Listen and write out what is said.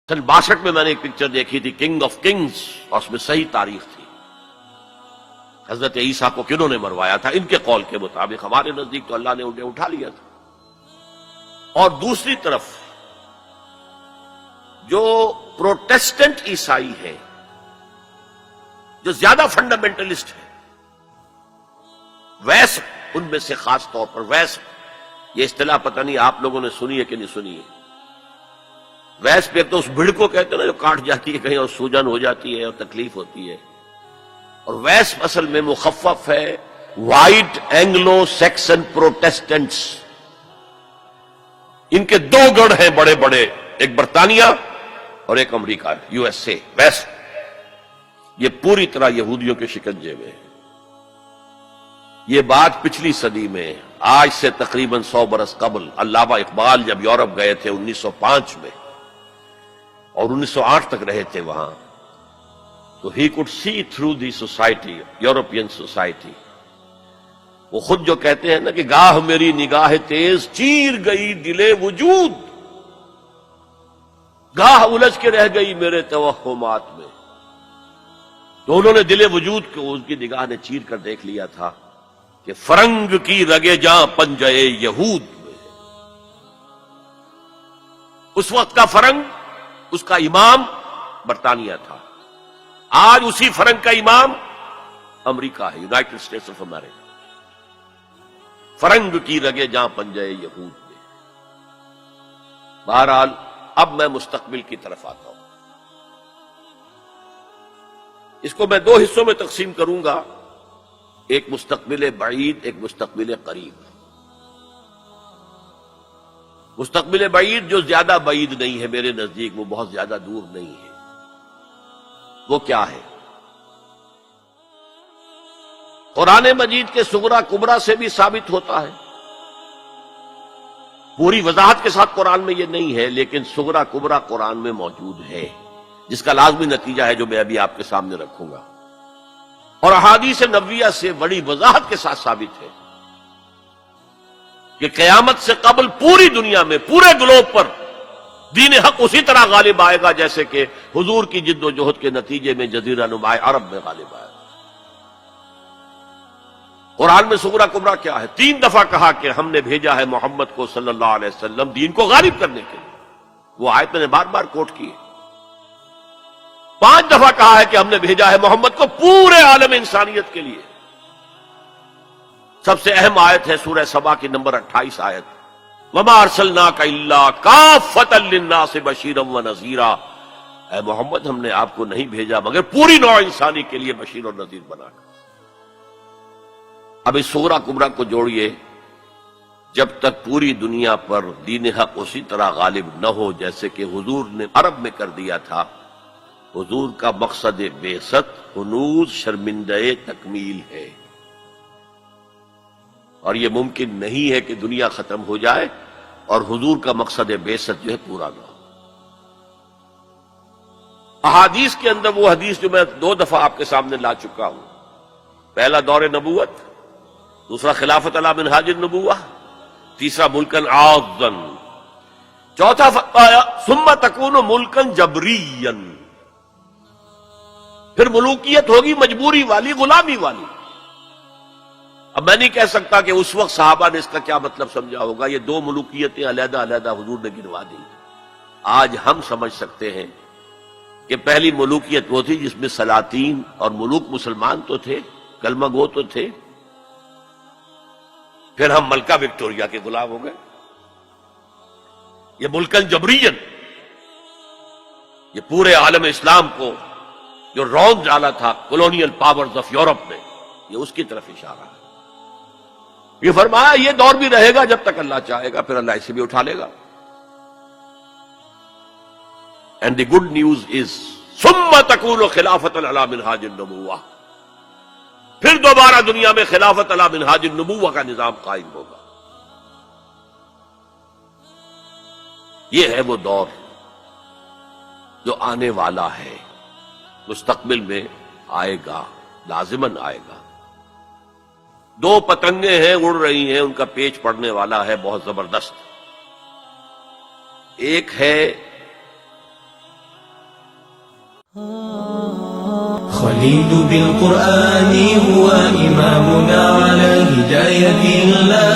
62 میں نے ایک پکچر دیکھی تھی کنگ آف کنگز، اور اس میں صحیح تاریخ تھی۔ حضرت عیسیٰ کو کنہوں نے مروایا تھا؟ ان کے قول کے مطابق، ہمارے نزدیک تو اللہ نے انہیں اٹھا لیا تھا۔ اور دوسری طرف جو پروٹیسٹنٹ عیسائی ہیں، جو زیادہ فنڈامنٹلسٹ ہیں، ویس ان میں سے خاص طور پر ویس، یہ اصطلاح پتہ نہیں آپ لوگوں نے سنی ہے کہ نہیں سنی ہے؟ ویس پہ ایک تو اس بھیڑ کو کہتے ہیں نا جو کاٹ جاتی ہے کہیں اور سوجن ہو جاتی ہے اور تکلیف ہوتی ہے، اور ویس اصل میں مخفف ہے وائٹ اینگلو سیکسن پروٹیسٹنٹس۔ ان کے دو گڑھ ہیں بڑے بڑے، ایک برطانیہ اور ایک امریکہ، یو ایس اے، ویسٹ۔ یہ پوری طرح یہودیوں کے شکنجے میں۔ یہ بات پچھلی صدی میں، آج سے تقریباً 100 برس قبل، علامہ اقبال جب یورپ گئے تھے 1905 میں اور 1908 تک رہے تھے وہاں، تو he could see through the society, European society. وہ خود جو کہتے ہیں نا کہ گاہ میری نگاہ تیز چیر گئی دل وجود، گاہ الجھ کے رہ گئی میرے توہمات میں۔ تو انہوں نے دل وجود کو ان کی نگاہ نے چیر کر دیکھ لیا تھا کہ فرنگ کی رگے جاں پنجے یہود میں۔ اس وقت کا فرنگ، اس کا امام برطانیہ تھا، آج اسی فرنگ کا امام امریکہ ہے، یونائٹڈ اسٹیٹس آف امریکہ۔ فرنگ کی رگے جاں پنجے یہود میں۔ بہرحال اب میں مستقبل کی طرف آتا ہوں۔ اس کو میں دو حصوں میں تقسیم کروں گا، ایک مستقبل بعید، ایک مستقبل قریب۔ مستقبل بعید جو زیادہ بعید نہیں ہے میرے نزدیک، وہ بہت زیادہ دور نہیں ہے۔ وہ کیا ہے؟ قرآن مجید کے صغرا کبرا سے بھی ثابت ہوتا ہے، پوری وضاحت کے ساتھ قرآن میں یہ نہیں ہے، لیکن صغرا کبرا قرآن میں موجود ہے، جس کا لازمی نتیجہ ہے جو میں ابھی آپ کے سامنے رکھوں گا، اور احادیث نبویہ سے بڑی وضاحت کے ساتھ ثابت ہے کہ قیامت سے قبل پوری دنیا میں، پورے گلوب پر دین حق اسی طرح غالب آئے گا جیسے کہ حضور کی جد و جہد کے نتیجے میں جزیرہ نما عرب میں غالب آئے گا۔ قرآن میں صغرا کبرا کیا ہے؟ 3 دفعہ کہا کہ ہم نے بھیجا ہے محمد کو صلی اللہ علیہ وسلم دین کو غالب کرنے کے لیے، وہ آیت میں نے بار بار کوٹ کی ہے۔ 5 دفعہ کہا ہے کہ ہم نے بھیجا ہے محمد کو پورے عالم انسانیت کے لیے۔ سب سے اہم آیت ہے سورہ سبا کی نمبر 28 آیت، وَمَا أَرْسَلْنَاكَ إِلَّا كَافَّةً لِلنَّاسِ بَشِيرًا وَنَذِيرًا۔ اے محمد، ہم نے آپ کو نہیں بھیجا مگر پوری نوع انسانی کے لیے بشیر اور نذیر بنا کر۔ اب اس صغرا کبرا کو جوڑیے، جب تک پوری دنیا پر دین حق اسی طرح غالب نہ ہو جیسے کہ حضور نے عرب میں کر دیا تھا، حضور کا مقصد بعثت ہنوز شرمندہ تکمیل ہے، اور یہ ممکن نہیں ہے کہ دنیا ختم ہو جائے اور حضور کا مقصد بعثت جو ہے پورا نہ ہو۔ احادیث کے اندر وہ حدیث جو میں 2 دفعہ آپ کے سامنے لا چکا ہوں، پہلا دور نبوت، دوسرا خلافت علی منہاج النبوہ، تیسرا ملکن عاضن، چوتھا فرمایا ثم تکون ملکن جبریا، پھر ملوکیت ہوگی مجبوری والی، غلامی والی۔ اب میں نہیں کہہ سکتا کہ اس وقت صحابہ نے اس کا کیا مطلب سمجھا ہوگا، یہ 2 ملوکیتیں علیحدہ علیحدہ حضور نے گنوا دی۔ آج ہم سمجھ سکتے ہیں کہ پہلی ملوکیت وہ تھی جس میں سلاطین اور ملوک مسلمان تو تھے، کلمہ گو تو تھے، پھر ہم ملکہ وکٹوریہ کے غلام ہو گئے۔ یہ ملکن جبرین، یہ پورے عالم اسلام کو جو رونق ڈالا تھا کولونیل پاورز آف یورپ نے، یہ اس کی طرف اشارہ ہے۔ یہ فرمایا یہ دور بھی رہے گا جب تک اللہ چاہے گا، پھر اللہ اسے بھی اٹھا لے گا۔ And the good news is ثم تکون خلافت علی منہاج النبوہ، پھر دوبارہ دنیا میں خلافت علی منہاج النبوہ کا نظام قائم ہوگا۔ یہ ہے وہ دور جو آنے والا ہے، مستقبل میں آئے گا، لازماً آئے گا۔ 2 پتنگیں ہیں اڑ رہی ہیں، ان کا پیچ پڑنے والا ہے بہت زبردست۔ ایک ہے خليل بالقرآن هو إمامنا على هداية الله